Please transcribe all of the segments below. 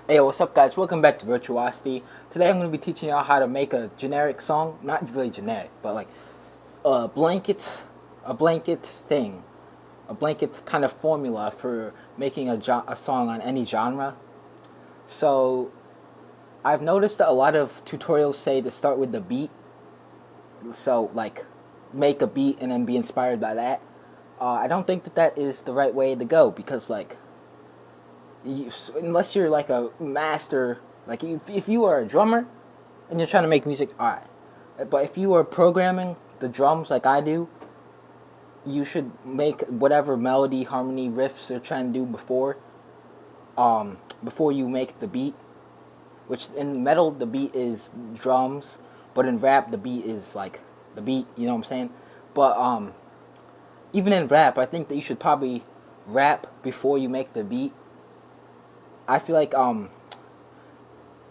Hey, what's up, guys? Welcome back to Virtuosity. Today I'm going to be teaching y'all how to make a generic song. Not really generic, but like a blanket, a blanket thing, a blanket kind of formula for making a song on any genre. So I've noticed that a lot of tutorials say to start with the beat. So like make a beat and then be inspired by that. I don't think that is the right way to go because unless you're like a master, like if you are a drummer and you're trying to make music, alright. But if you are programming the drums like I do, you should make whatever melody, harmony, riffs you're trying to do before you make the beat. Which in metal the beat is drums, but in rap the beat is like the beat. You know what I'm saying? But even in rap, I think that you should probably rap before you make the beat. I feel like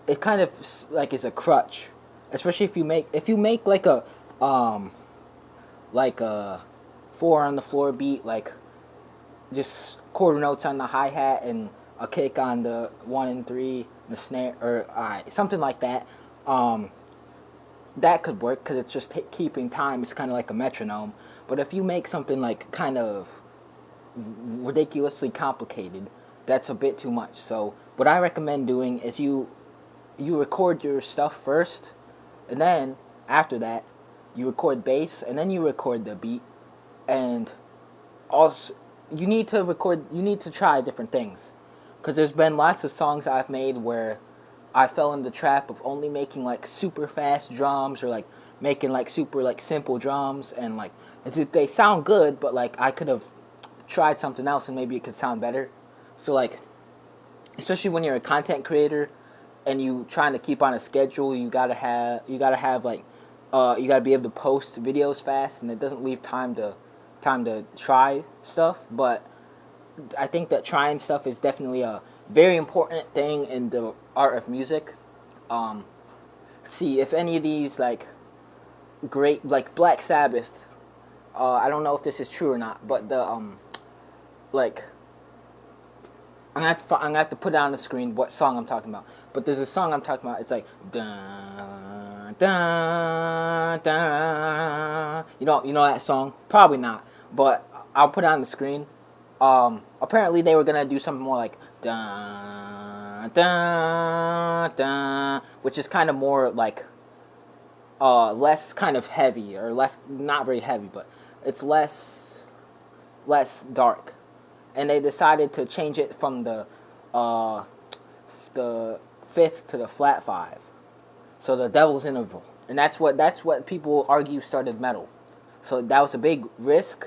it kind of like is a crutch, especially if you make like a 4 on the floor beat, like just quarter notes on the hi-hat and a kick on the 1 and 3, the snare, or something like that. That could work because it's just keeping time. It's kind of like a metronome. But if you make something like kind of ridiculously complicated, that's a bit too much. So what I recommend doing is you record your stuff first, and then after that you record bass, and then you record the beat. And also you need to try different things, because there's been lots of songs I've made where I fell in the trap of only making like super fast drums, or like making like super like simple drums, and like they sound good, but like I could have tried something else and maybe it could sound better. So like, especially when you're a content creator and you trying to keep on a schedule, you gotta have like you gotta be able to post videos fast, and it doesn't leave time to try stuff. But I think that trying stuff is definitely a very important thing in the art of music. See if any of these like great, like Black Sabbath. I don't know if this is true or not, but the like I'm gonna have to put it on the screen what song I'm talking about. But there's a song I'm talking about. It's like dun, dun, dun. You know that song? Probably not, but I'll put it on the screen. Apparently they were gonna do something more like dun, dun, dun, which is kind of more like less kind of heavy, or less, not very heavy, but it's less dark. And they decided to change it from the fifth to the flat 5, so the devil's interval. And that's what people argue started metal. So that was a big risk.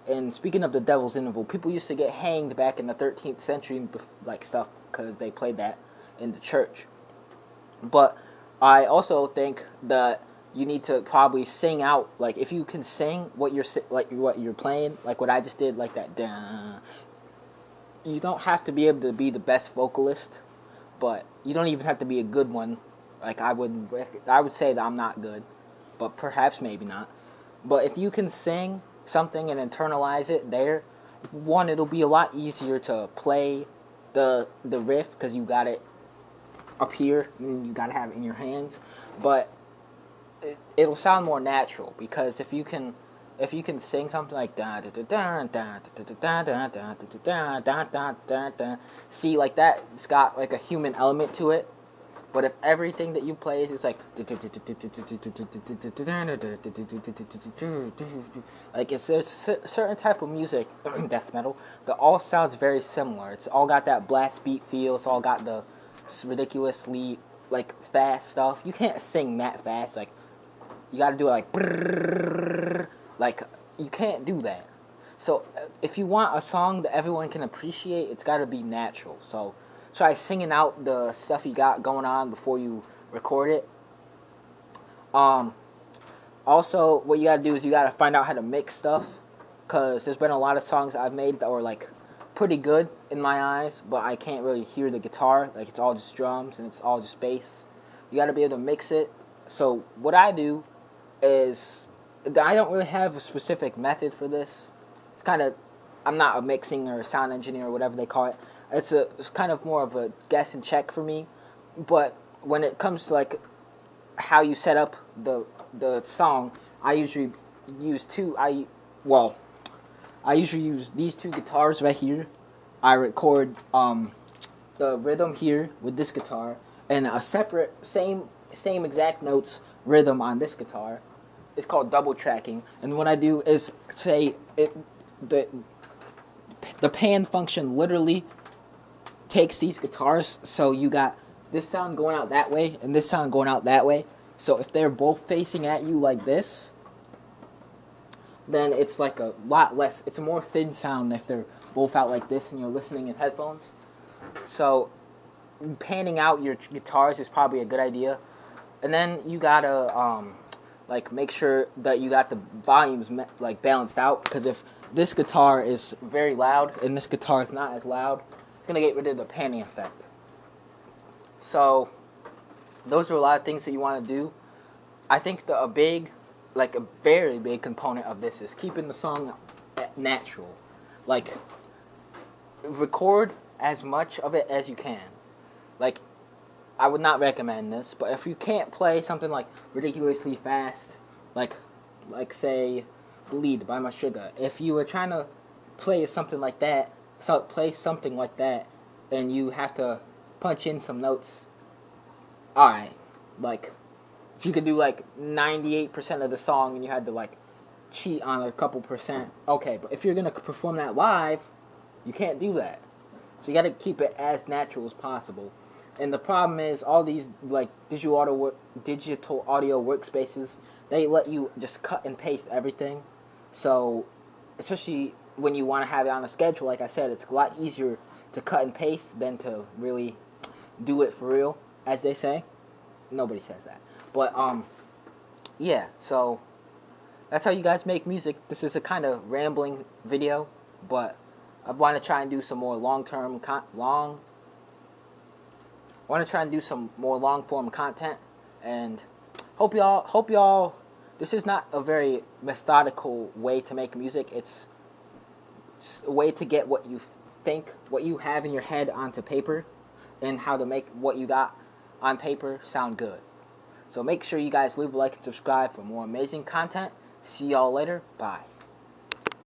And speaking of the devil's interval, people used to get hanged back in the 13th century, like stuff, because they played that in the church. But I also think that you need to probably sing out, like if you can sing what you're playing, like what I just did, like that. You don't have to be able to be the best vocalist, but you don't even have to be a good one. Like I would say that I'm not good, but perhaps maybe not. But if you can sing something and internalize it there, one, it'll be a lot easier to play the riff because you got it up here and you gotta have it in your hands. But it'll sound more natural, because if you can sing something like da da da da da da da da da da da da da da, see, like that, it's got like a human element to it. But if everything that you play is like it's a certain type of music, death metal, that all sounds very similar. It's all got that blast beat feel. It's all got the ridiculously like fast stuff. You can't sing that fast. Like you got to do it like brrr, like you can't do that. So if you want a song that everyone can appreciate, it's got to be natural. So try singing out the stuff you got going on before you record it. Also, what you got to do is you got to find out how to mix stuff, because there's been a lot of songs I've made that were like pretty good in my eyes, but I can't really hear the guitar. Like it's all just drums and it's all just bass. You got to be able to mix it. So what I do is, I don't really have a specific method for this. It's kind of, I'm not a mixing or a sound engineer or whatever they call it. It's kind of more of a guess and check for me. But when it comes to like how you set up the song, I usually use I usually use these two guitars right here. I record the rhythm here with this guitar, and a separate same exact notes rhythm on this guitar. It's called double tracking. And what I do is say the pan function literally takes these guitars, so you got this sound going out that way and this sound going out that way. So if they're both facing at you like this, then it's like a lot less, it's a more thin sound if they're both out like this and you're listening in headphones. So panning out your guitars is probably a good idea. And then you gotta like make sure that you got the volumes like balanced out, because if this guitar is very loud and this guitar is not as loud, it's gonna get rid of the panning effect. So those are a lot of things that you want to do. I think a very big component of this is keeping the song natural. Like, record as much of it as you can. Like, I would not recommend this, but if you can't play something like ridiculously fast, like say Bleed by Meshuggah, if you were trying to play something like that, and you have to punch in some notes, alright, like, if you could do like 98% of the song and you had to like cheat on a couple percent, okay, but if you're going to perform that live, you can't do that. So you got to keep it as natural as possible. And the problem is, all these like digital audio workspaces, they let you just cut and paste everything. So especially when you want to have it on a schedule, like I said, it's a lot easier to cut and paste than to really do it for real, as they say. Nobody says that. But yeah, so that's how you guys make music. This is a kind of rambling video, but I want to try and do some more long-form content, and hope y'all. This is not a very methodical way to make music. It's a way to get what you have in your head onto paper, and how to make what you got on paper sound good. So make sure you guys leave a like and subscribe for more amazing content. See y'all later. Bye.